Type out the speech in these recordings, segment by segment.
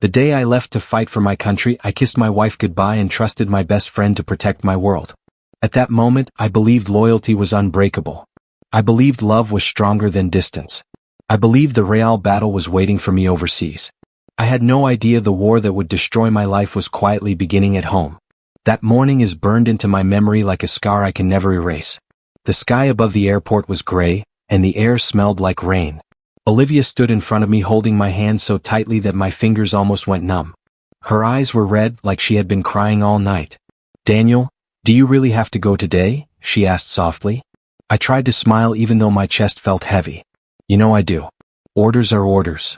The day I left to fight for my country, I kissed my wife goodbye and trusted my best friend to protect my world. At that moment, I believed loyalty was unbreakable. I believed love was stronger than distance. I believed the real battle was waiting for me overseas. I had no idea the war that would destroy my life was quietly beginning at home. That morning is burned into my memory like a scar I can never erase. The sky above the airport was gray, and the air smelled like rain. Olivia stood in front of me holding my hand so tightly that my fingers almost went numb. Her eyes were red like she had been crying all night. "Daniel, do you really have to go today?" she asked softly. I tried to smile even though my chest felt heavy. "You know I do. Orders are orders."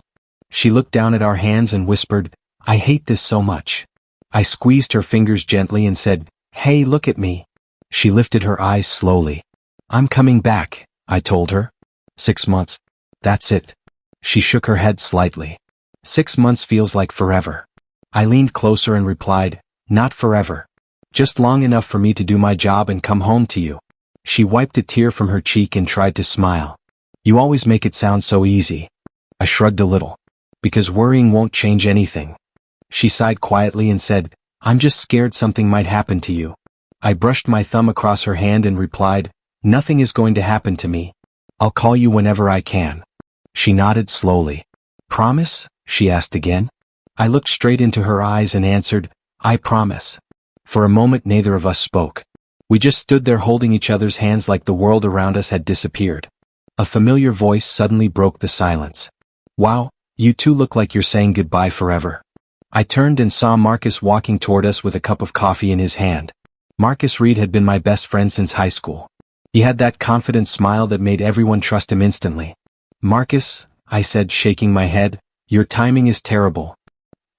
She looked down at our hands and whispered, "I hate this so much." I squeezed her fingers gently and said, "Hey, look at me." She lifted her eyes slowly. "I'm coming back," I told her. 6 months. That's it. She shook her head slightly. 6 months feels like forever. I leaned closer and replied, "Not forever. Just long enough for me to do my job and come home to you." She wiped a tear from her cheek and tried to smile. "You always make it sound so easy." I shrugged a little. "Because worrying won't change anything." She sighed quietly and said, "I'm just scared something might happen to you." I brushed my thumb across her hand and replied, "Nothing is going to happen to me. I'll call you whenever I can." She nodded slowly. "Promise?" she asked again. I looked straight into her eyes and answered, "I promise." For a moment neither of us spoke. We just stood there holding each other's hands like the world around us had disappeared. A familiar voice suddenly broke the silence. "Wow, you two look like you're saying goodbye forever." I turned and saw Marcus walking toward us with a cup of coffee in his hand. Marcus Reed had been my best friend since high school. He had that confident smile that made everyone trust him instantly. "Marcus," I said, shaking my head, "your timing is terrible."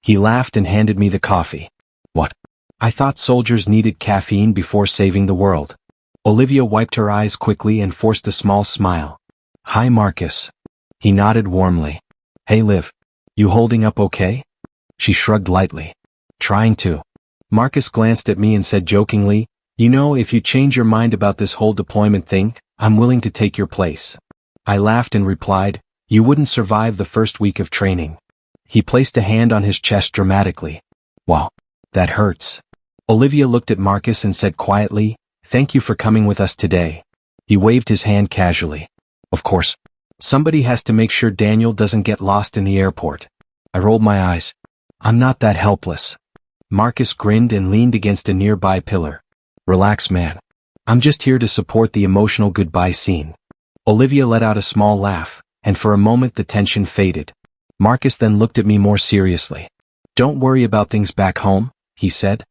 He laughed and handed me the coffee. "What?" "I thought soldiers needed caffeine before saving the world." Olivia wiped her eyes quickly and forced a small smile. "Hi, Marcus." He nodded warmly. "Hey, Liv. You holding up okay?" She shrugged lightly. "Trying to." Marcus glanced at me and said jokingly, "You know, if you change your mind about this whole deployment thing, I'm willing to take your place." I laughed and replied, "You wouldn't survive the first week of training." He placed a hand on his chest dramatically. "Wow, that hurts." Olivia looked at Marcus and said quietly, "Thank you for coming with us today." He waved his hand casually. "Of course. Somebody has to make sure Daniel doesn't get lost in the airport." I rolled my eyes. "I'm not that helpless." Marcus grinned and leaned against a nearby pillar. "Relax, man. I'm just here to support the emotional goodbye scene." Olivia let out a small laugh, and for a moment the tension faded. Marcus then looked at me more seriously. "Don't worry about things back home," he said.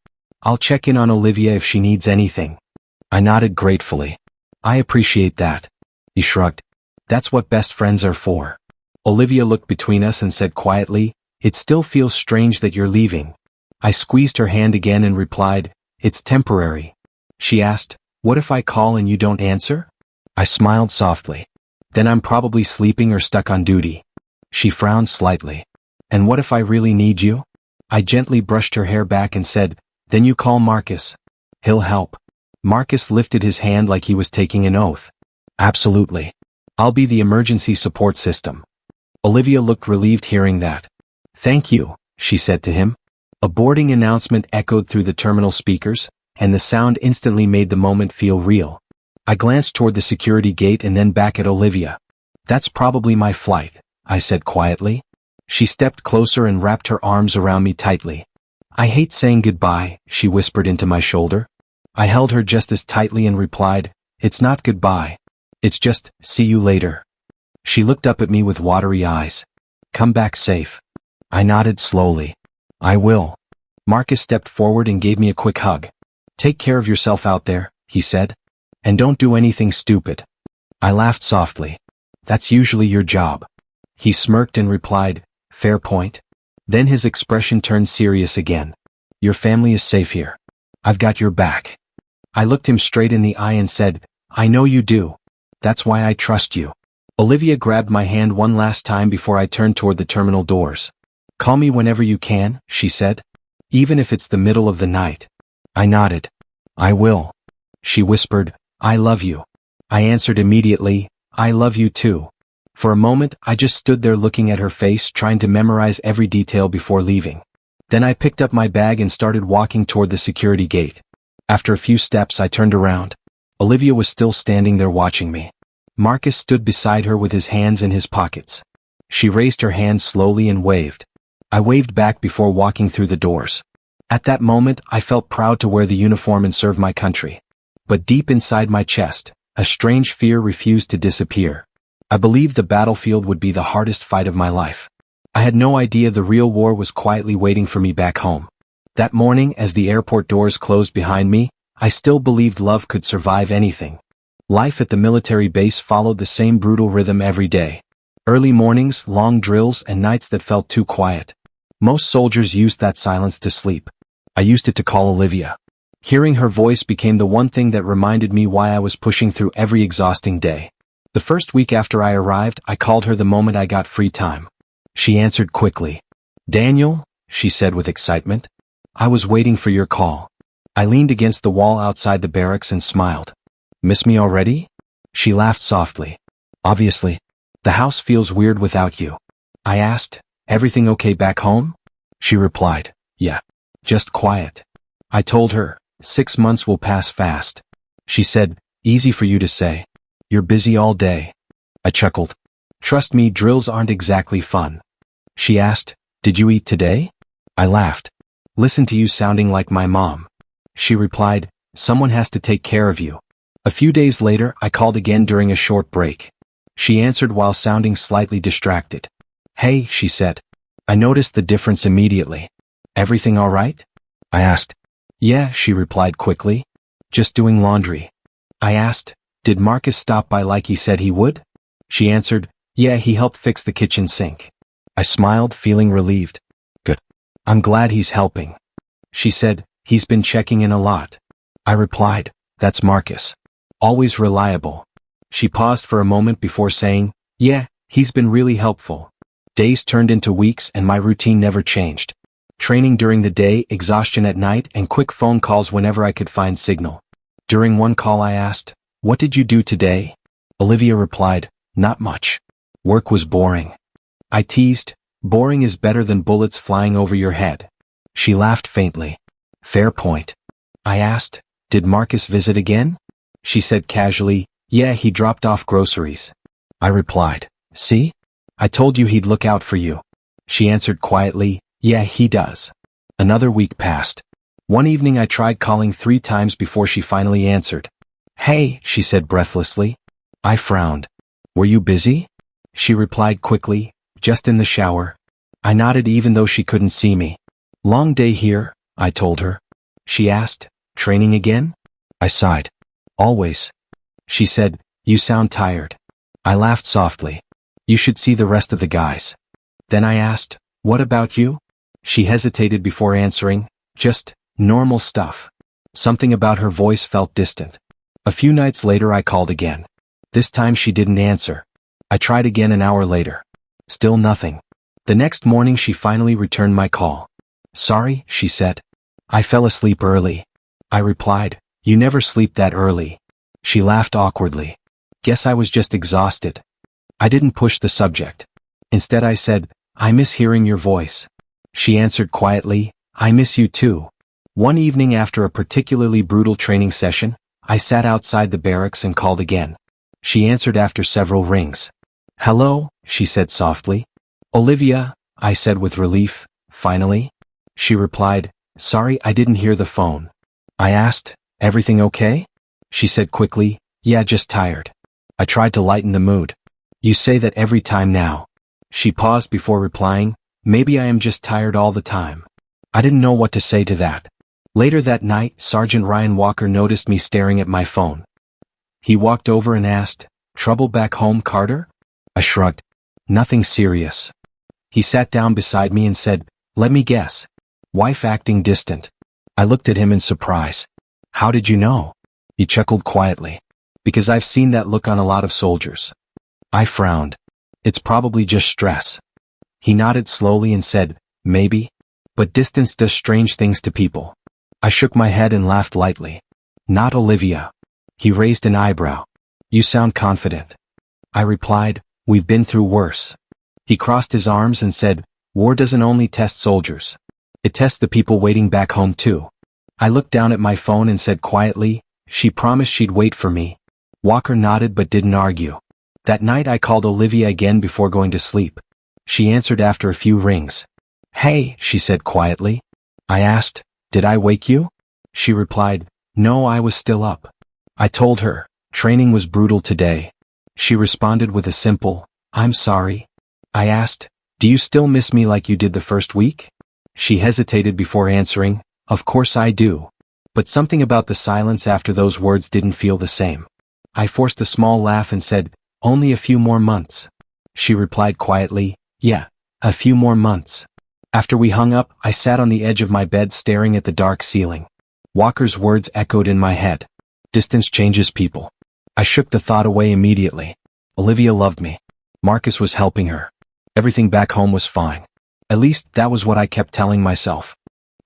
"I'll check in on Olivia if she needs anything." I nodded gratefully. "I appreciate that." He shrugged. "That's what best friends are for." Olivia looked between us and said quietly, "It still feels strange that you're leaving." I squeezed her hand again and replied, "It's temporary." She asked, "What if I call and you don't answer?" I smiled softly. "Then I'm probably sleeping or stuck on duty." She frowned slightly. "And what if I really need you?" I gently brushed her hair back and said, "Then you call Marcus. He'll help." Marcus lifted his hand like he was taking an oath. "Absolutely. I'll be the emergency support system." Olivia looked relieved hearing that. "Thank you," she said to him. A boarding announcement echoed through the terminal speakers, and the sound instantly made the moment feel real. I glanced toward the security gate and then back at Olivia. "That's probably my flight," I said quietly. She stepped closer and wrapped her arms around me tightly. "I hate saying goodbye," she whispered into my shoulder. I held her just as tightly and replied, "It's not goodbye. It's just, see you later." She looked up at me with watery eyes. "Come back safe." I nodded slowly. "I will." Marcus stepped forward and gave me a quick hug. "Take care of yourself out there," he said. "And don't do anything stupid." I laughed softly. "That's usually your job." He smirked and replied, "Fair point." Then his expression turned serious again. "Your family is safe here. I've got your back." I looked him straight in the eye and said, "I know you do. That's why I trust you." Olivia grabbed my hand one last time before I turned toward the terminal doors. "Call me whenever you can," she said. "Even if it's the middle of the night." I nodded. "I will." She whispered, "I love you." I answered immediately, "I love you too." For a moment, I just stood there looking at her face, trying to memorize every detail before leaving. Then I picked up my bag and started walking toward the security gate. After a few steps, I turned around. Olivia was still standing there watching me. Marcus stood beside her with his hands in his pockets. She raised her hand slowly and waved. I waved back before walking through the doors. At that moment, I felt proud to wear the uniform and serve my country. But deep inside my chest, a strange fear refused to disappear. I believed the battlefield would be the hardest fight of my life. I had no idea the real war was quietly waiting for me back home. That morning, as the airport doors closed behind me, I still believed love could survive anything. Life at the military base followed the same brutal rhythm every day. Early mornings, long drills, and nights that felt too quiet. Most soldiers used that silence to sleep. I used it to call Olivia. Hearing her voice became the one thing that reminded me why I was pushing through every exhausting day. The first week after I arrived, I called her the moment I got free time. She answered quickly. "Daniel," she said with excitement. "I was waiting for your call." I leaned against the wall outside the barracks and smiled. "Miss me already?" She laughed softly. "Obviously. The house feels weird without you." I asked, "Everything okay back home?" She replied, "Yeah. Just quiet." I told her, 6 months will pass fast." She said, "Easy for you to say. You're busy all day." I chuckled. "Trust me, drills aren't exactly fun." She asked, "Did you eat today?" I laughed. "Listen to you sounding like my mom." She replied, "Someone has to take care of you." A few days later, I called again during a short break. She answered while sounding slightly distracted. "Hey," she said. I noticed the difference immediately. "Everything all right?" I asked. "Yeah," she replied quickly. "Just doing laundry." I asked, "Did Marcus stop by like he said he would?" She answered, "Yeah, he helped fix the kitchen sink." I smiled, feeling relieved. "Good. I'm glad he's helping." She said, "He's been checking in a lot." I replied, "That's Marcus. Always reliable." She paused for a moment before saying, "Yeah, he's been really helpful." Days turned into weeks and my routine never changed. Training during the day, exhaustion at night, and quick phone calls whenever I could find signal. During one call I asked, "What did you do today?" Olivia replied, "Not much. Work was boring." I teased, "Boring is better than bullets flying over your head." She laughed faintly. "Fair point." I asked, "Did Marcus visit again?" She said casually, "Yeah, he dropped off groceries." I replied, "See? I told you he'd look out for you." She answered quietly, "Yeah, he does." Another week passed. One evening I tried calling 3 times before she finally answered. "Hey," she said breathlessly. I frowned. "Were you busy?" She replied quickly, "Just in the shower." I nodded even though she couldn't see me. "Long day here," I told her. She asked, "Training again?" I sighed. "Always." She said, "You sound tired." I laughed softly. "You should see the rest of the guys." Then I asked, "What about you?" She hesitated before answering, "Just normal stuff." Something about her voice felt distant. A few nights later I called again. This time she didn't answer. I tried again an hour later. Still nothing. The next morning she finally returned my call. "Sorry," she said. "I fell asleep early." I replied, "You never sleep that early." She laughed awkwardly. "Guess I was just exhausted." I didn't push the subject. Instead I said, "I miss hearing your voice." She answered quietly, "I miss you too." One evening after a particularly brutal training session, I sat outside the barracks and called again. She answered after several rings. "Hello," she said softly. "Olivia," I said with relief, "finally." She replied, "Sorry, I didn't hear the phone." I asked, "Everything okay?" She said quickly, "Yeah, just tired." I tried to lighten the mood. "You say that every time now." She paused before replying, "Maybe I am just tired all the time." I didn't know what to say to that. Later that night, Sergeant Ryan Walker noticed me staring at my phone. He walked over and asked, "Trouble back home, Carter?" I shrugged. "Nothing serious." He sat down beside me and said, "Let me guess. Wife acting distant." I looked at him in surprise. "How did you know?" He chuckled quietly. "Because I've seen that look on a lot of soldiers." I frowned. "It's probably just stress." He nodded slowly and said, "Maybe. But distance does strange things to people." I shook my head and laughed lightly. "Not Olivia." He raised an eyebrow. "You sound confident." I replied, We've been through worse. He crossed his arms and said, war doesn't only test soldiers. It tests the people waiting back home too. I looked down at my phone and said quietly, she promised she'd wait for me. Walker nodded but didn't argue. That night I called Olivia again before going to sleep. She answered after a few rings. Hey, she said quietly. I asked, did I wake you? She replied, no, I was still up. I told her, training was brutal today. She responded with a simple, I'm sorry. I asked, do you still miss me like you did the first week? She hesitated before answering, of course I do. But something about the silence after those words didn't feel the same. I forced a small laugh and said, only a few more months. She replied quietly, yeah, a few more months. After we hung up, I sat on the edge of my bed staring at the dark ceiling. Walker's words echoed in my head. Distance changes people. I shook the thought away immediately. Olivia loved me. Marcus was helping her. Everything back home was fine. At least that was what I kept telling myself.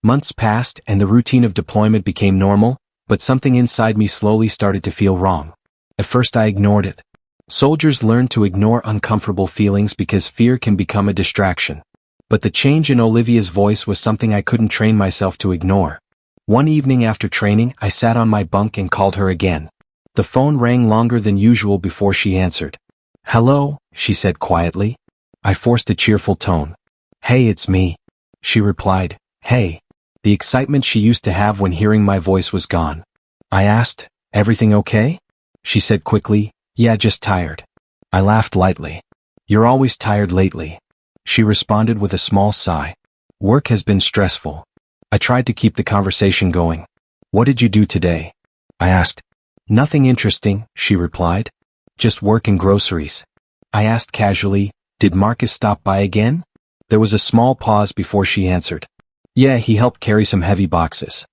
Months passed and the routine of deployment became normal, but something inside me slowly started to feel wrong. At first I ignored it. Soldiers learn to ignore uncomfortable feelings because fear can become a distraction. But the change in Olivia's voice was something I couldn't train myself to ignore. One evening after training, I sat on my bunk and called her again. The phone rang longer than usual before she answered. Hello, she said quietly. I forced a cheerful tone. Hey, it's me. She replied, hey. The excitement she used to have when hearing my voice was gone. I asked, everything okay? She said quickly, yeah, just tired. I laughed lightly. You're always tired lately. She responded with a small sigh. Work has been stressful. I tried to keep the conversation going. What did you do today? I asked. Nothing interesting, she replied. Just work and groceries. I asked casually, did Marcus stop by again? There was a small pause before she answered. Yeah, he helped carry some heavy boxes.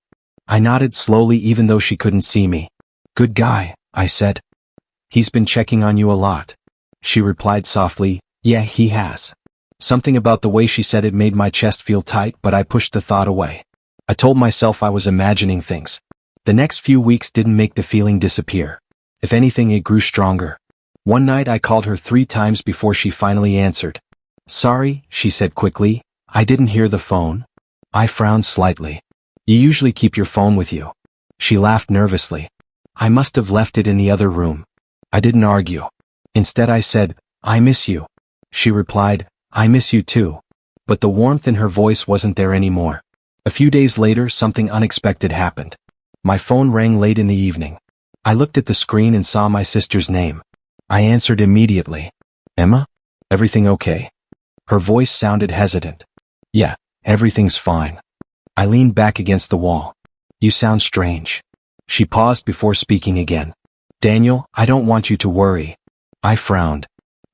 I nodded slowly even though she couldn't see me. Good guy, I said. He's been checking on you a lot. She replied softly, yeah, he has. Something about the way she said it made my chest feel tight, but I pushed the thought away. I told myself I was imagining things. The next few weeks didn't make the feeling disappear. If anything, it grew stronger. One night I called her 3 times before she finally answered. Sorry, she said quickly, I didn't hear the phone. I frowned slightly. You usually keep your phone with you. She laughed nervously. I must have left it in the other room. I didn't argue. Instead I said, I miss you. She replied, I miss you too. But the warmth in her voice wasn't there anymore. A few days later, something unexpected happened. My phone rang late in the evening. I looked at the screen and saw my sister's name. I answered immediately. Emma? Everything okay? Her voice sounded hesitant. Yeah, everything's fine. I leaned back against the wall. You sound strange. She paused before speaking again. Daniel, I don't want you to worry. I frowned.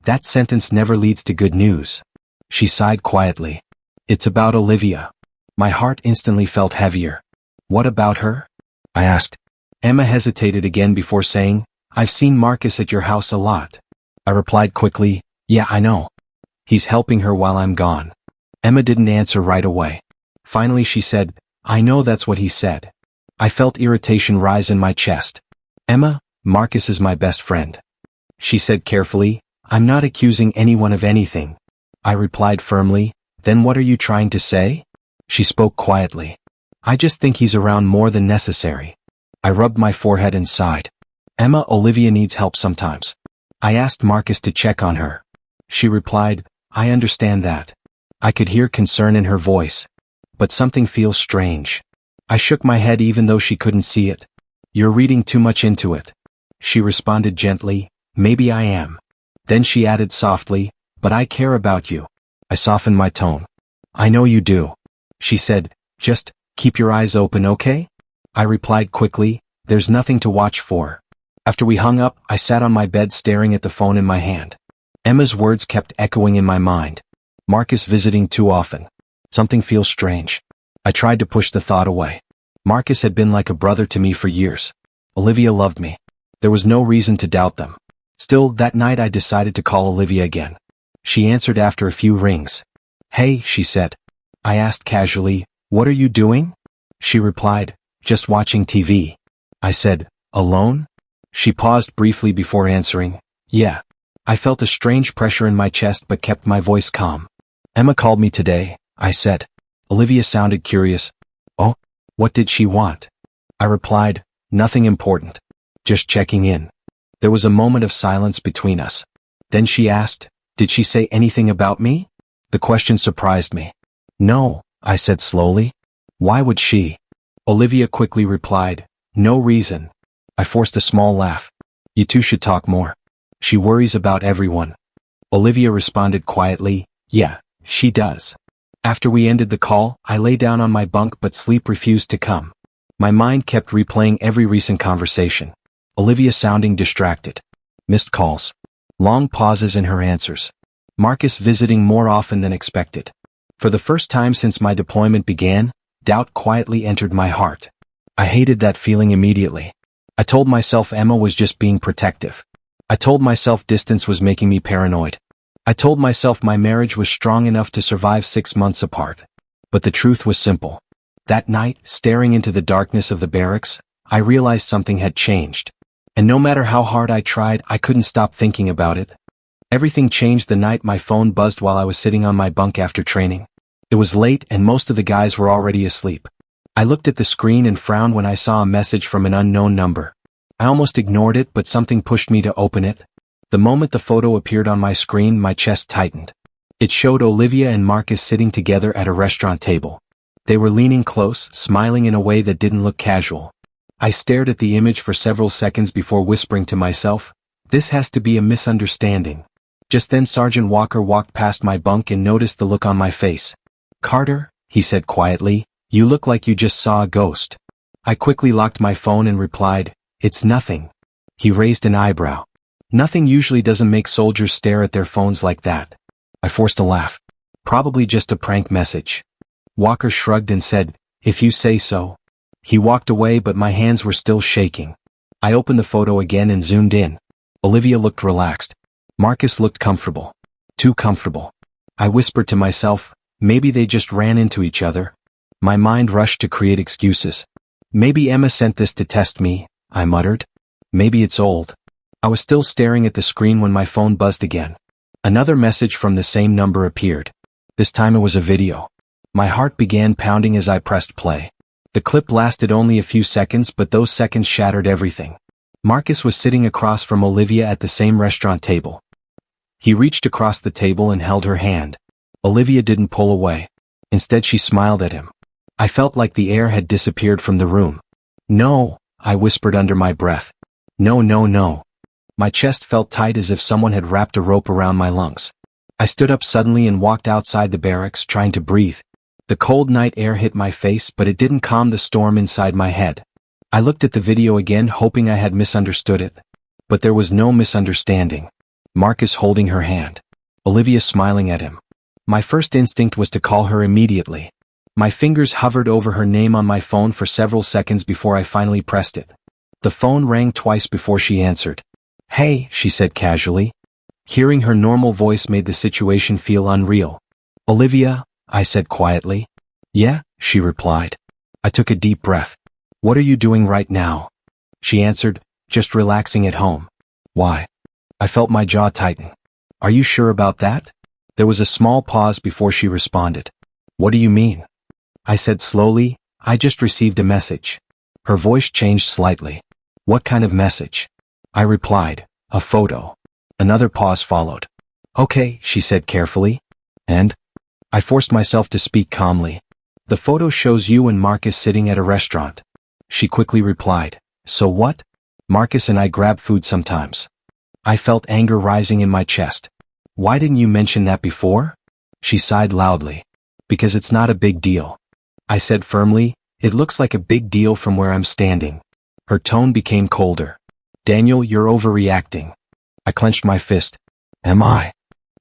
That sentence never leads to good news. She sighed quietly. It's about Olivia. My heart instantly felt heavier. What about her? I asked. Emma hesitated again before saying, I've seen Marcus at your house a lot. I replied quickly, yeah, I know. He's helping her while I'm gone. Emma didn't answer right away. Finally she said, I know that's what he said. I felt irritation rise in my chest. Emma, Marcus is my best friend. She said carefully, I'm not accusing anyone of anything. I replied firmly, then what are you trying to say? She spoke quietly. I just think he's around more than necessary. I rubbed my forehead and sighed. Emma, Olivia needs help sometimes. I asked Marcus to check on her. She replied, I understand that. I could hear concern in her voice. But something feels strange. I shook my head even though she couldn't see it. You're reading too much into it. She responded gently, maybe I am. Then she added softly, but I care about you. I softened my tone. I know you do. She said, just keep your eyes open, okay? I replied quickly, there's nothing to watch for. After we hung up, I sat on my bed staring at the phone in my hand. Emma's words kept echoing in my mind. Marcus visiting too often. Something feels strange. I tried to push the thought away. Marcus had been like a brother to me for years. Olivia loved me. There was no reason to doubt them. Still, that night I decided to call Olivia again. She answered after a few rings. Hey, she said. I asked casually, what are you doing? She replied, just watching TV. I said, alone? She paused briefly before answering, yeah. I felt a strange pressure in my chest but kept my voice calm. Emma called me today, I said. Olivia sounded curious. Oh, what did she want? I replied, nothing important. Just checking in. There was a moment of silence between us. Then she asked, did she say anything about me? The question surprised me. No, I said slowly. Why would she? Olivia quickly replied, no reason. I forced a small laugh. You two should talk more. She worries about everyone. Olivia responded quietly, yeah, she does. After we ended the call, I lay down on my bunk but sleep refused to come. My mind kept replaying every recent conversation. Olivia sounding distracted. Missed calls. Long pauses in her answers. Marcus visiting more often than expected. For the first time since my deployment began, doubt quietly entered my heart. I hated that feeling immediately. I told myself Emma was just being protective. I told myself distance was making me paranoid. I told myself my marriage was strong enough to survive 6 months apart. But the truth was simple. That night, staring into the darkness of the barracks, I realized something had changed. And no matter how hard I tried, I couldn't stop thinking about it. Everything changed the night my phone buzzed while I was sitting on my bunk after training. It was late and most of the guys were already asleep. I looked at the screen and frowned when I saw a message from an unknown number. I almost ignored it, but something pushed me to open it. The moment the photo appeared on my screen, my chest tightened. It showed Olivia and Marcus sitting together at a restaurant table. They were leaning close, smiling in a way that didn't look casual. I stared at the image for several seconds before whispering to myself, this has to be a misunderstanding. Just then Sergeant Walker walked past my bunk and noticed the look on my face. Carter, he said quietly, you look like you just saw a ghost. I quickly locked my phone and replied, it's nothing. He raised an eyebrow. Nothing usually doesn't make soldiers stare at their phones like that. I forced a laugh. Probably just a prank message. Walker shrugged and said, if you say so. He walked away but my hands were still shaking. I opened the photo again and zoomed in. Olivia looked relaxed. Marcus looked comfortable. Too comfortable. I whispered to myself, maybe they just ran into each other. My mind rushed to create excuses. Maybe Emma sent this to test me, I muttered. Maybe it's old. I was still staring at the screen when my phone buzzed again. Another message from the same number appeared. This time it was a video. My heart began pounding as I pressed play. The clip lasted only a few seconds, but those seconds shattered everything. Marcus was sitting across from Olivia at the same restaurant table. He reached across the table and held her hand. Olivia didn't pull away. Instead she smiled at him. I felt like the air had disappeared from the room. No, I whispered under my breath. No, no, no. My chest felt tight as if someone had wrapped a rope around my lungs. I stood up suddenly and walked outside the barracks, trying to breathe. The cold night air hit my face, but it didn't calm the storm inside my head. I looked at the video again, hoping I had misunderstood it. But there was no misunderstanding. Marcus holding her hand. Olivia smiling at him. My first instinct was to call her immediately. My fingers hovered over her name on my phone for several seconds before I finally pressed it. The phone rang twice before she answered. Hey, she said casually. Hearing her normal voice made the situation feel unreal. Olivia, I said quietly. Yeah, she replied. I took a deep breath. What are you doing right now? She answered, just relaxing at home. Why? I felt my jaw tighten. Are you sure about that? There was a small pause before she responded. What do you mean? I said slowly, I just received a message. Her voice changed slightly. What kind of message? I replied, a photo. Another pause followed. Okay, she said carefully. And? I forced myself to speak calmly. The photo shows you and Marcus sitting at a restaurant. She quickly replied, so what? Marcus and I grab food sometimes. I felt anger rising in my chest. Why didn't you mention that before? She sighed loudly. Because it's not a big deal. I said firmly, it looks like a big deal from where I'm standing. Her tone became colder. Daniel, you're overreacting. I clenched my fist. Am I?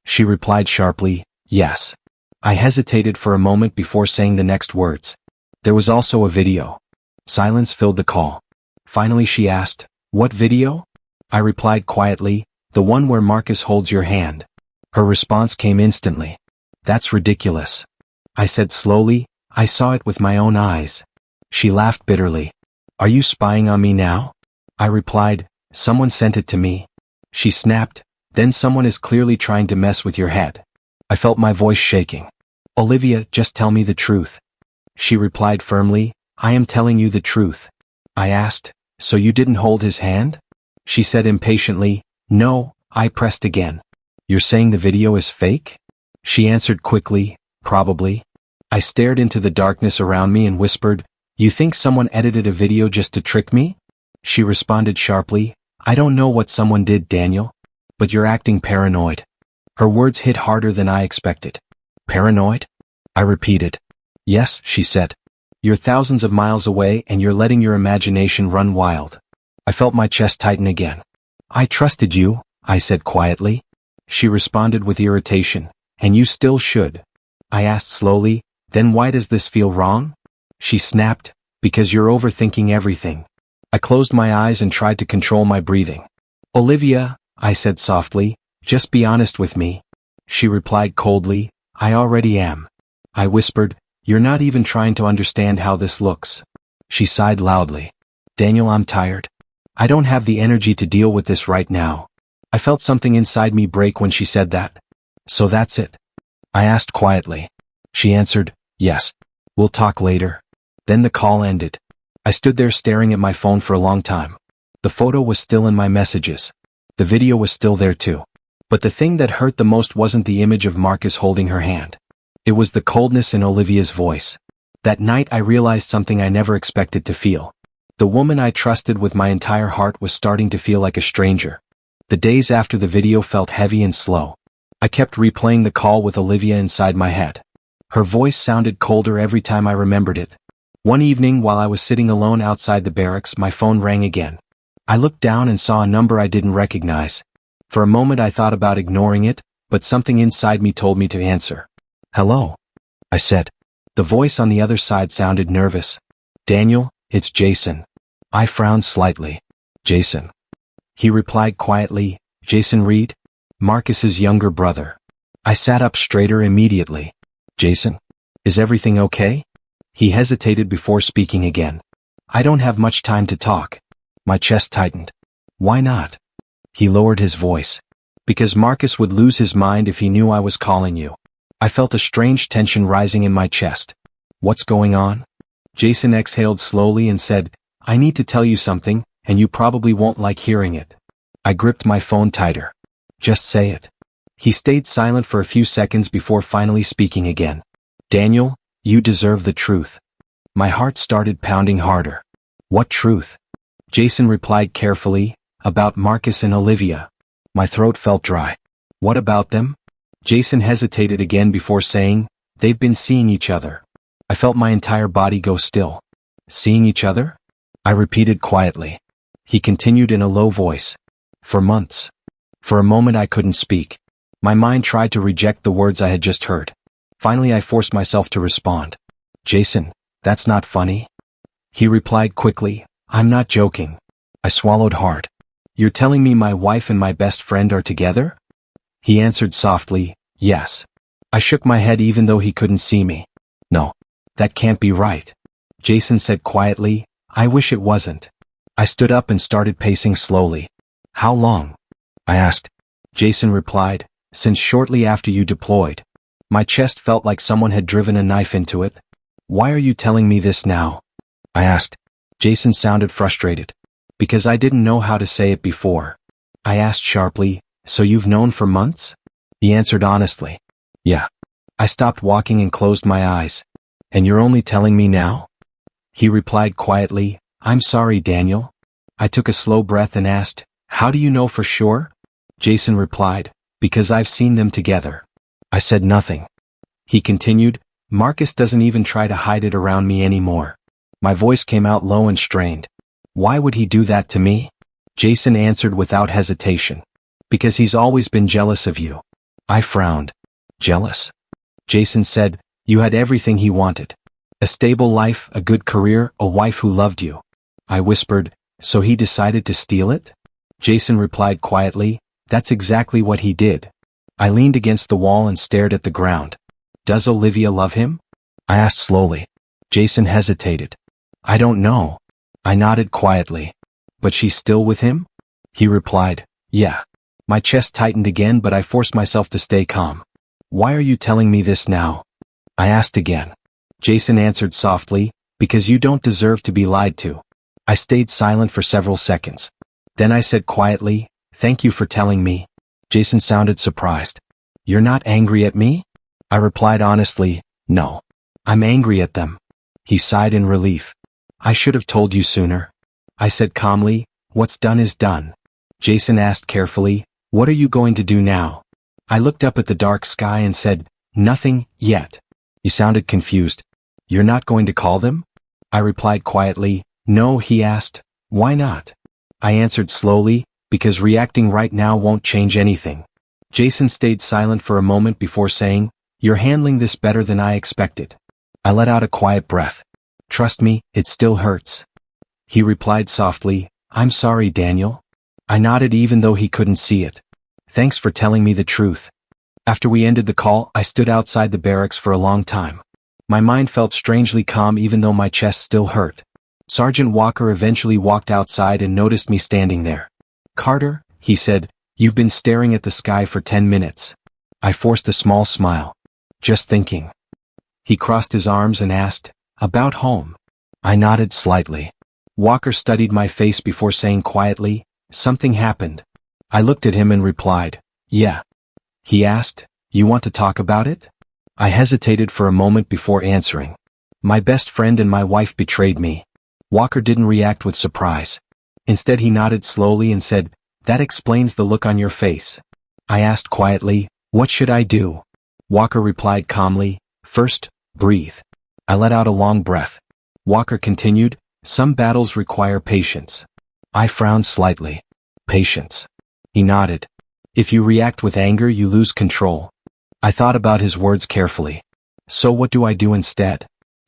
She replied sharply, yes. I hesitated for a moment before saying the next words. There was also a video. Silence filled the call. Finally she asked, what video? I replied quietly, the one where Marcus holds your hand. Her response came instantly. That's ridiculous. I said slowly, I saw it with my own eyes. She laughed bitterly. Are you spying on me now? I replied, someone sent it to me. She snapped, Then someone is clearly trying to mess with your head. I felt my voice shaking. Olivia, just tell me the truth. She replied firmly, I am telling you the truth. I asked, so you didn't hold his hand? She said impatiently, no. I pressed again. You're saying the video is fake? She answered quickly, probably. I stared into the darkness around me and whispered, you think someone edited a video just to trick me? She responded sharply, I don't know what someone did, Daniel. But you're acting paranoid. Her words hit harder than I expected. Paranoid? I repeated. Yes, she said. You're thousands of miles away and you're letting your imagination run wild. I felt my chest tighten again. I trusted you, I said quietly. She responded with irritation. And you still should. I asked slowly, then why does this feel wrong? She snapped, because you're overthinking everything. I closed my eyes and tried to control my breathing. Olivia, I said softly, just be honest with me. She replied coldly, I already am. I whispered, you're not even trying to understand how this looks. She sighed loudly. Daniel, I'm tired. I don't have the energy to deal with this right now. I felt something inside me break when she said that. So that's it? I asked quietly. She answered, yes. We'll talk later. Then the call ended. I stood there staring at my phone for a long time. The photo was still in my messages. The video was still there too. But the thing that hurt the most wasn't the image of Marcus holding her hand. It was the coldness in Olivia's voice. That night I realized something I never expected to feel. The woman I trusted with my entire heart was starting to feel like a stranger. The days after the video felt heavy and slow. I kept replaying the call with Olivia inside my head. Her voice sounded colder every time I remembered it. One evening while I was sitting alone outside the barracks, my phone rang again. I looked down and saw a number I didn't recognize. For a moment I thought about ignoring it, but something inside me told me to answer. Hello, I said. The voice on the other side sounded nervous. Daniel, it's Jason. I frowned slightly. Jason. He replied quietly, Jason Reed? Marcus's younger brother. I sat up straighter immediately. Jason? Is everything okay? He hesitated before speaking again. I don't have much time to talk. My chest tightened. Why not? He lowered his voice. Because Marcus would lose his mind if he knew I was calling you. I felt a strange tension rising in my chest. What's going on? Jason exhaled slowly and said, I need to tell you something, and you probably won't like hearing it. I gripped my phone tighter. Just say it. He stayed silent for a few seconds before finally speaking again. Daniel, you deserve the truth. My heart started pounding harder. What truth? Jason replied carefully, about Marcus and Olivia. My throat felt dry. What about them? Jason hesitated again before saying, they've been seeing each other. I felt my entire body go still. Seeing each other? I repeated quietly. He continued in a low voice. For months. For a moment I couldn't speak. My mind tried to reject the words I had just heard. Finally I forced myself to respond. Jason, that's not funny. He replied quickly, I'm not joking. I swallowed hard. You're telling me my wife and my best friend are together? He answered softly, yes. I shook my head even though he couldn't see me. No. That can't be right. Jason said quietly, I wish it wasn't. I stood up and started pacing slowly. How long? I asked. Jason replied, since shortly after you deployed. My chest felt like someone had driven a knife into it. Why are you telling me this now? I asked. Jason sounded frustrated. Because I didn't know how to say it before. I asked sharply, so you've known for months? He answered honestly. Yeah. I stopped walking and closed my eyes. And you're only telling me now? He replied quietly, I'm sorry, Daniel. I took a slow breath and asked, how do you know for sure? Jason replied, because I've seen them together. I said nothing. He continued, Marcus doesn't even try to hide it around me anymore. My voice came out low and strained. Why would he do that to me? Jason answered without hesitation. Because he's always been jealous of you. I frowned. Jealous? Jason said, you had everything he wanted. A stable life, a good career, a wife who loved you. I whispered, so he decided to steal it? Jason replied quietly, that's exactly what he did. I leaned against the wall and stared at the ground. Does Olivia love him? I asked slowly. Jason hesitated. I don't know. I nodded quietly. But she's still with him? He replied, yeah. My chest tightened again, but I forced myself to stay calm. Why are you telling me this now? I asked again. Jason answered softly, because you don't deserve to be lied to. I stayed silent for several seconds. Then I said quietly, thank you for telling me. Jason sounded surprised. You're not angry at me? I replied honestly, no. I'm angry at them. He sighed in relief. I should have told you sooner. I said calmly, what's done is done. Jason asked carefully, what are you going to do now? I looked up at the dark sky and said, nothing, yet. He sounded confused. You're not going to call them? I replied quietly, no. He asked, why not? I answered slowly, because reacting right now won't change anything. Jason stayed silent for a moment before saying, you're handling this better than I expected. I let out a quiet breath. Trust me, it still hurts. He replied softly, I'm sorry, Daniel. I nodded even though he couldn't see it. Thanks for telling me the truth. After we ended the call, I stood outside the barracks for a long time. My mind felt strangely calm even though my chest still hurt. Sergeant Walker eventually walked outside and noticed me standing there. Carter, he said, you've been staring at the sky for 10 minutes. I forced a small smile. Just thinking. He crossed his arms and asked, about home? I nodded slightly. Walker studied my face before saying quietly, something happened. I looked at him and replied, yeah. He asked, you want to talk about it? I hesitated for a moment before answering. My best friend and my wife betrayed me. Walker didn't react with surprise. Instead he nodded slowly and said, that explains the look on your face. I asked quietly, what should I do? Walker replied calmly, first, breathe. I let out a long breath. Walker continued, some battles require patience. I frowned slightly. Patience. He nodded. If you react with anger, you lose control. I thought about his words carefully. So what do I do instead?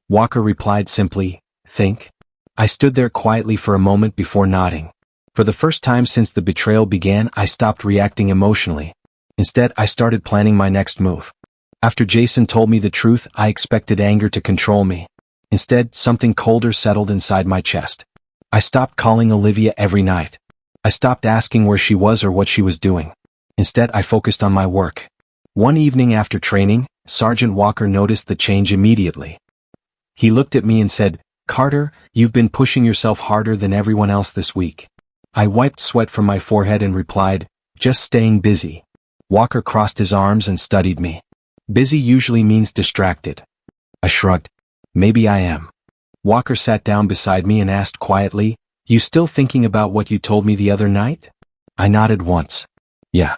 Walker replied simply, think. I stood there quietly for a moment before nodding. For the first time since the betrayal began, I stopped reacting emotionally. Instead, I started planning my next move. After Jason told me the truth, I expected anger to control me. Instead, something colder settled inside my chest. I stopped calling Olivia every night. I stopped asking where she was or what she was doing. Instead, I focused on my work. One evening after training, Sergeant Walker noticed the change immediately. He looked at me and said, Carter, you've been pushing yourself harder than everyone else this week. I wiped sweat from my forehead and replied, just staying busy. Walker crossed his arms and studied me. Busy usually means distracted. I shrugged. Maybe I am. Walker sat down beside me and asked quietly, you still thinking about what you told me the other night? I nodded once. Yeah.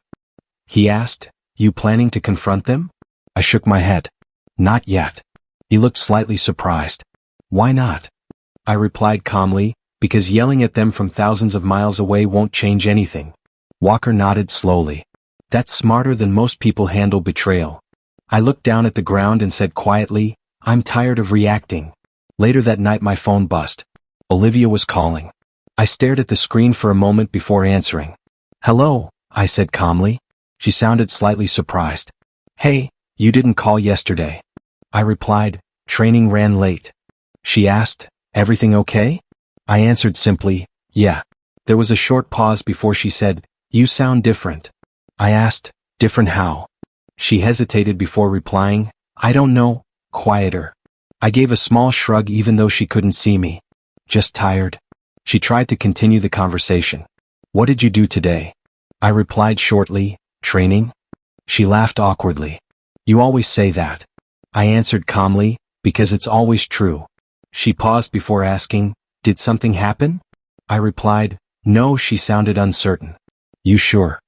He asked, you planning to confront them? I shook my head. Not yet. He looked slightly surprised. Why not? I replied calmly, because yelling at them from thousands of miles away won't change anything. Walker nodded slowly. That's smarter than most people handle betrayal. I looked down at the ground and said quietly, I'm tired of reacting. Later that night my phone buzzed. Olivia was calling. I stared at the screen for a moment before answering. Hello, I said calmly. She sounded slightly surprised. Hey, you didn't call yesterday. I replied, training ran late. She asked, everything okay? I answered simply, yeah. There was a short pause before she said, you sound different. I asked, different how? She hesitated before replying, I don't know, quieter. I gave a small shrug even though she couldn't see me. Just tired. She tried to continue the conversation. What did you do today? I replied shortly, training. She laughed awkwardly. You always say that. I answered calmly, because it's always true. She paused before asking, did something happen? I replied, no. She sounded uncertain. You sure?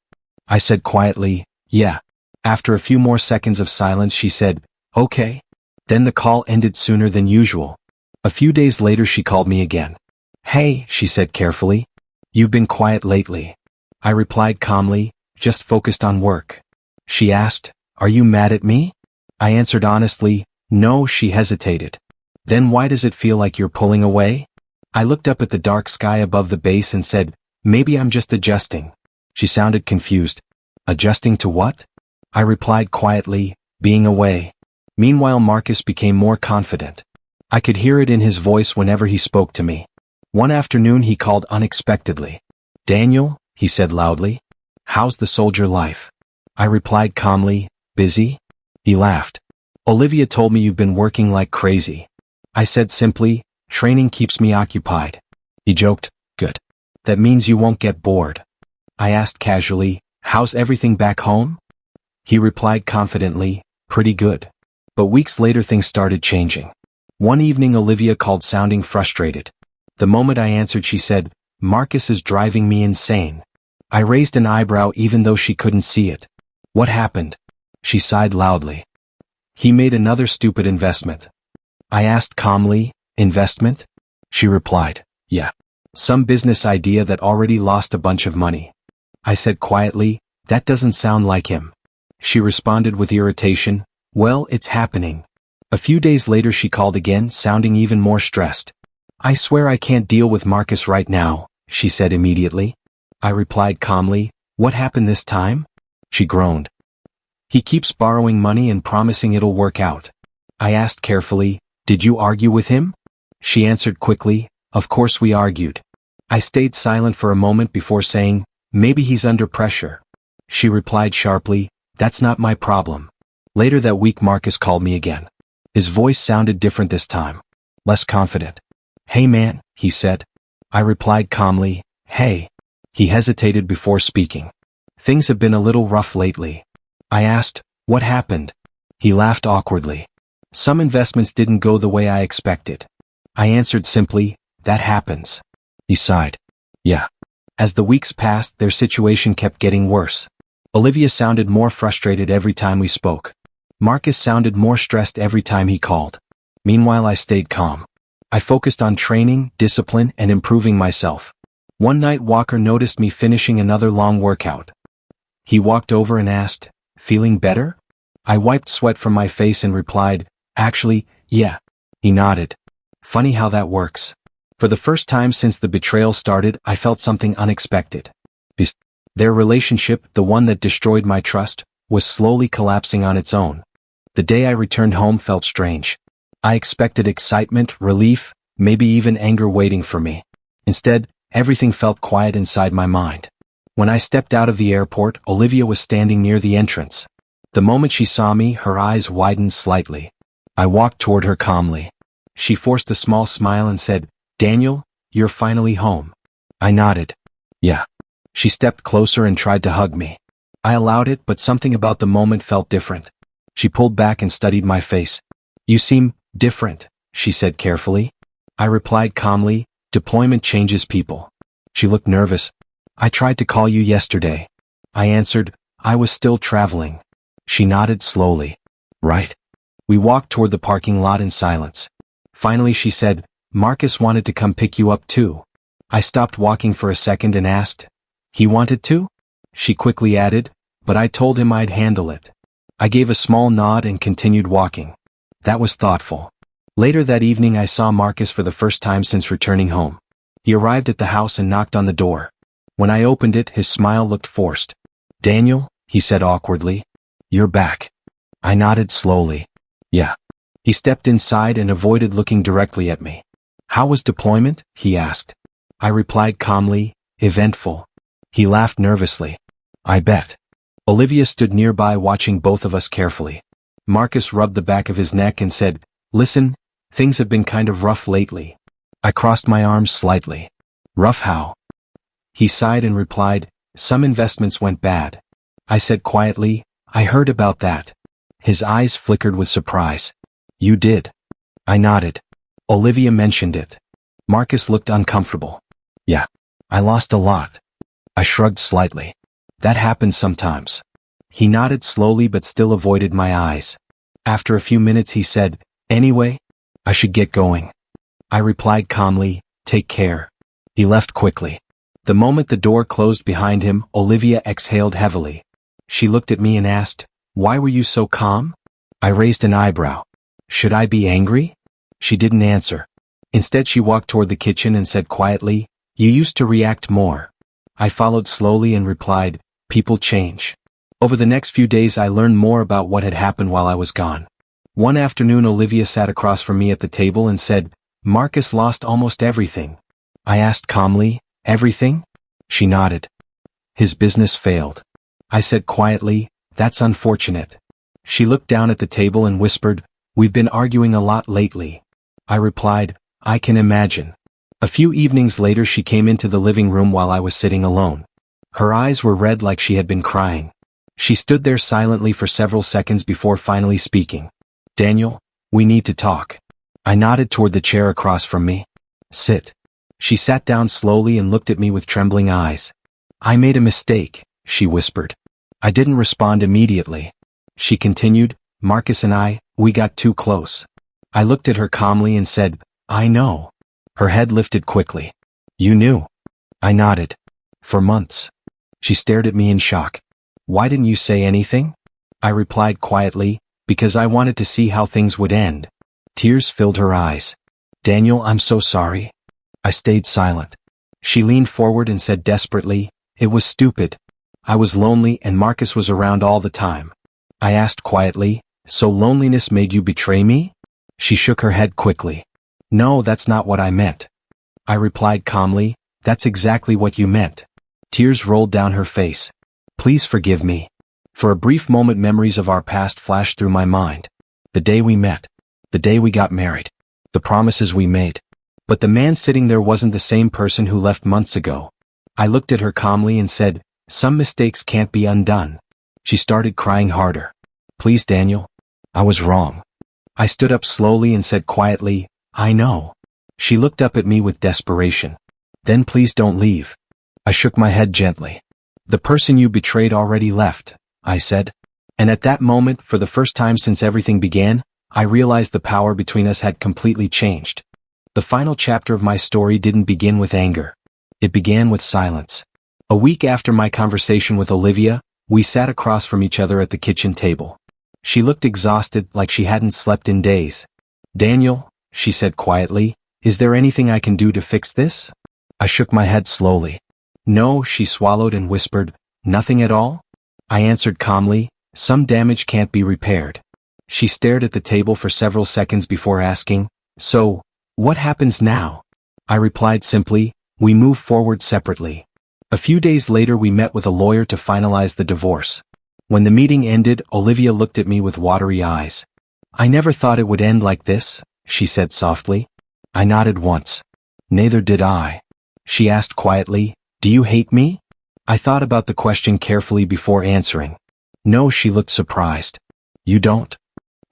I said quietly, yeah. After a few more seconds of silence she said, okay. Then the call ended sooner than usual. A few days later she called me again. Hey, she said carefully. You've been quiet lately. I replied calmly, just focused on work. She asked, are you mad at me? I answered honestly, no. She hesitated. Then why does it feel like you're pulling away? I looked up at the dark sky above the base and said, maybe I'm just adjusting. She sounded confused. Adjusting to what? I replied quietly, being away. Meanwhile Marcus became more confident. I could hear it in his voice whenever he spoke to me. One afternoon he called unexpectedly. Daniel, he said loudly. How's the soldier life? I replied calmly, busy? He laughed. Olivia told me you've been working like crazy. I said simply, training keeps me occupied. He joked, good. That means you won't get bored. I asked casually, how's everything back home? He replied confidently, pretty good. But weeks later things started changing. One evening Olivia called sounding frustrated. The moment I answered she said, Marcus is driving me insane. I raised an eyebrow even though she couldn't see it. What happened? She sighed loudly. He made another stupid investment. I asked calmly, investment? She replied, yeah. Some business idea that already lost a bunch of money. I said quietly, that doesn't sound like him. She responded with irritation, well, it's happening. A few days later she called again, sounding even more stressed. I swear I can't deal with Marcus right now, she said immediately. I replied calmly, what happened this time? She groaned. He keeps borrowing money and promising it'll work out. I asked carefully, did you argue with him? She answered quickly, of course we argued. I stayed silent for a moment before saying, maybe he's under pressure. She replied sharply, that's not my problem. Later that week Marcus called me again. His voice sounded different this time. Less confident. Hey man, he said. I replied calmly, hey. He hesitated before speaking. Things have been a little rough lately. I asked, what happened? He laughed awkwardly. Some investments didn't go the way I expected. I answered simply, that happens. He sighed. Yeah. As the weeks passed, their situation kept getting worse. Olivia sounded more frustrated every time we spoke. Marcus sounded more stressed every time he called. Meanwhile I stayed calm. I focused on training, discipline, and improving myself. One night Walker noticed me finishing another long workout. He walked over and asked, feeling better? I wiped sweat from my face and replied, actually, yeah. He nodded. Funny how that works. For the first time since the betrayal started, I felt something unexpected. Their relationship, the one that destroyed my trust, was slowly collapsing on its own. The day I returned home felt strange. I expected excitement, relief, maybe even anger waiting for me. Instead, everything felt quiet inside my mind. When I stepped out of the airport, Olivia was standing near the entrance. The moment she saw me, her eyes widened slightly. I walked toward her calmly. She forced a small smile and said, Daniel, you're finally home. I nodded. Yeah. She stepped closer and tried to hug me. I allowed it, but something about the moment felt different. She pulled back and studied my face. You seem different, she said carefully. I replied calmly, deployment changes people. She looked nervous. I tried to call you yesterday. I answered, I was still traveling. She nodded slowly. Right. We walked toward the parking lot in silence. Finally she said, Marcus wanted to come pick you up too. I stopped walking for a second and asked, he wanted to? She quickly added, but I told him I'd handle it. I gave a small nod and continued walking. That was thoughtful. Later that evening I saw Marcus for the first time since returning home. He arrived at the house and knocked on the door. When I opened it, his smile looked forced. Daniel, he said awkwardly. You're back. I nodded slowly. Yeah. He stepped inside and avoided looking directly at me. How was deployment? He asked. I replied calmly, eventful. He laughed nervously. I bet. Olivia stood nearby watching both of us carefully. Marcus rubbed the back of his neck and said, listen, things have been kind of rough lately. I crossed my arms slightly. Rough how? He sighed and replied, some investments went bad. I said quietly, I heard about that. His eyes flickered with surprise. You did? I nodded. Olivia mentioned it. Marcus looked uncomfortable. Yeah. I lost a lot. I shrugged slightly. That happens sometimes. He nodded slowly but still avoided my eyes. After a few minutes he said, anyway, I should get going. I replied calmly, take care. He left quickly. The moment the door closed behind him, Olivia exhaled heavily. She looked at me and asked, why were you so calm? I raised an eyebrow. Should I be angry? She didn't answer. Instead she walked toward the kitchen and said quietly, you used to react more. I followed slowly and replied, people change. Over the next few days I learned more about what had happened while I was gone. One afternoon Olivia sat across from me at the table and said, Marcus lost almost everything. I asked calmly, everything? She nodded. His business failed. I said quietly, "That's unfortunate." She looked down at the table and whispered, "We've been arguing a lot lately." I replied, "I can imagine." A few evenings later she came into the living room while I was sitting alone. Her eyes were red like she had been crying. She stood there silently for several seconds before finally speaking. "Daniel, we need to talk." I nodded toward the chair across from me. "Sit." She sat down slowly and looked at me with trembling eyes. "I made a mistake," she whispered. I didn't respond immediately. She continued, "Marcus and we got too close." I looked at her calmly and said, "I know." Her head lifted quickly. "You knew?" I nodded. "For months." She stared at me in shock. "Why didn't you say anything?" I replied quietly, "Because I wanted to see how things would end." Tears filled her eyes. "Daniel, I'm so sorry." I stayed silent. She leaned forward and said desperately, "It was stupid. I was lonely and Marcus was around all the time." I asked quietly, "So loneliness made you betray me?" She shook her head quickly. "No, that's not what I meant." I replied calmly, "That's exactly what you meant." Tears rolled down her face. "Please forgive me." For a brief moment memories of our past flashed through my mind. The day we met. The day we got married. The promises we made. But the man sitting there wasn't the same person who left months ago. I looked at her calmly and said, "Some mistakes can't be undone." She started crying harder. "Please, Daniel. I was wrong." I stood up slowly and said quietly, "I know." She looked up at me with desperation. "Then please don't leave." I shook my head gently. "The person you betrayed already left," I said. And at that moment, for the first time since everything began, I realized the power between us had completely changed. The final chapter of my story didn't begin with anger. It began with silence. A week after my conversation with Olivia, we sat across from each other at the kitchen table. She looked exhausted, like she hadn't slept in days. "Daniel," she said quietly, "is there anything I can do to fix this?" I shook my head slowly. "No," she swallowed and whispered, "Nothing at all?" I answered calmly, "Some damage can't be repaired." She stared at the table for several seconds before asking, "So, what happens now?" I replied simply, "We move forward separately." A few days later we met with a lawyer to finalize the divorce. When the meeting ended, Olivia looked at me with watery eyes. "I never thought it would end like this," she said softly. I nodded once. "Neither did I." She asked quietly, "Do you hate me?" I thought about the question carefully before answering. "No," she looked surprised. "You don't?"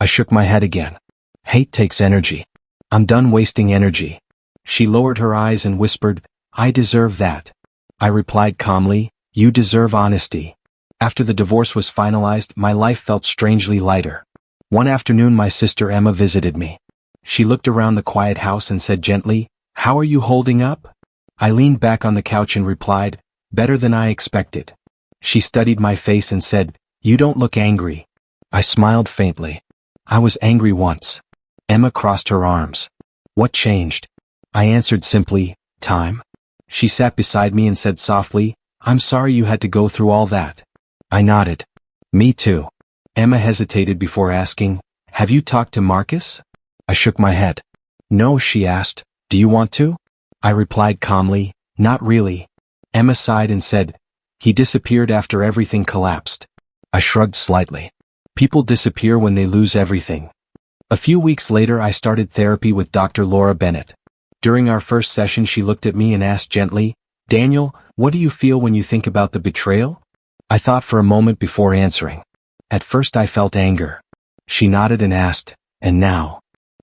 I shook my head again. "Hate takes energy. I'm done wasting energy." She lowered her eyes and whispered, "I deserve that." I replied calmly, "You deserve honesty." After the divorce was finalized, my life felt strangely lighter. One afternoon my sister Emma visited me. She looked around the quiet house and said gently, "How are you holding up?" I leaned back on the couch and replied, "Better than I expected." She studied my face and said, "You don't look angry." I smiled faintly. "I was angry once." Emma crossed her arms. "What changed?" I answered simply, "Time." She sat beside me and said softly, "I'm sorry you had to go through all that." I nodded. "Me too." Emma hesitated before asking, "Have you talked to Marcus?" I shook my head. "No," she asked, "Do you want to?" I replied calmly, "Not really." Emma sighed and said, "He disappeared after everything collapsed." I shrugged slightly. People disappear when they lose everything. A few weeks later I started therapy with Dr. Laura Bennett. During our first session she looked at me and asked gently, "Daniel, what do you feel when you think about the betrayal?" I thought for a moment before answering. At first I felt anger. She nodded and asked, "And now?"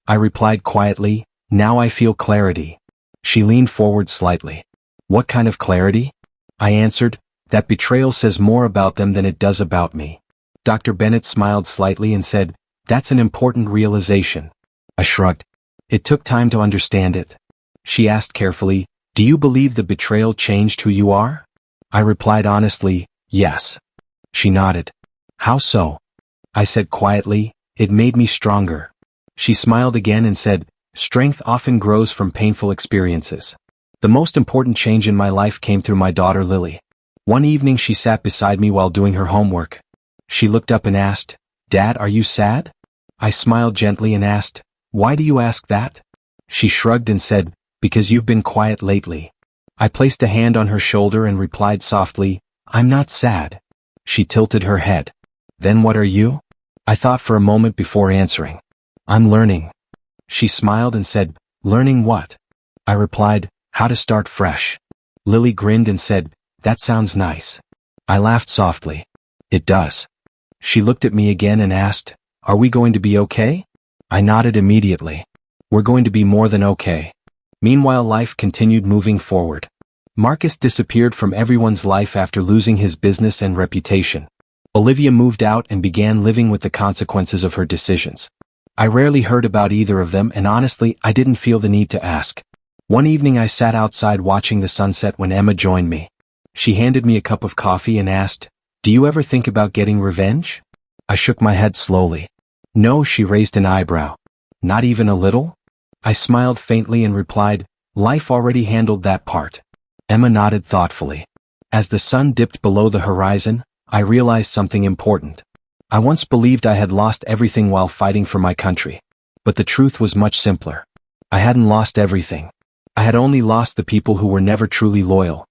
I replied quietly, "Now I feel clarity." She leaned forward slightly. "What kind of clarity?" I answered, "That betrayal says more about them than it does about me." Dr. Bennett smiled slightly and said, "That's an important realization." I shrugged. It took time to understand it. She asked carefully, "Do you believe the betrayal changed who you are?" I replied honestly, "Yes." She nodded. "How so?" I said quietly, "It made me stronger." She smiled again and said, "Strength often grows from painful experiences." The most important change in my life came through my daughter Lily. One evening she sat beside me while doing her homework. She looked up and asked, "Dad, are you sad?" I smiled gently and asked, "Why do you ask that?" She shrugged and said, "Because you've been quiet lately." I placed a hand on her shoulder and replied softly, I'm not sad. She tilted her head. Then what are you? I thought for a moment before answering. I'm learning. She smiled and said, learning what? I replied, how to start fresh. Lily grinned and said, that sounds nice. I laughed softly. It does. She looked at me again and asked, are we going to be okay? I nodded immediately. We're going to be more than okay. Meanwhile, life continued moving forward. Marcus disappeared from everyone's life after losing his business and reputation. Olivia moved out and began living with the consequences of her decisions. I rarely heard about either of them, and honestly, I didn't feel the need to ask. One evening I sat outside watching the sunset when Emma joined me. She handed me a cup of coffee and asked, do you ever think about getting revenge? I shook my head slowly. No, she raised an eyebrow. Not even a little? I smiled faintly and replied, life already handled that part. Emma nodded thoughtfully. As the sun dipped below the horizon, I realized something important. I once believed I had lost everything while fighting for my country. But the truth was much simpler. I hadn't lost everything. I had only lost the people who were never truly loyal.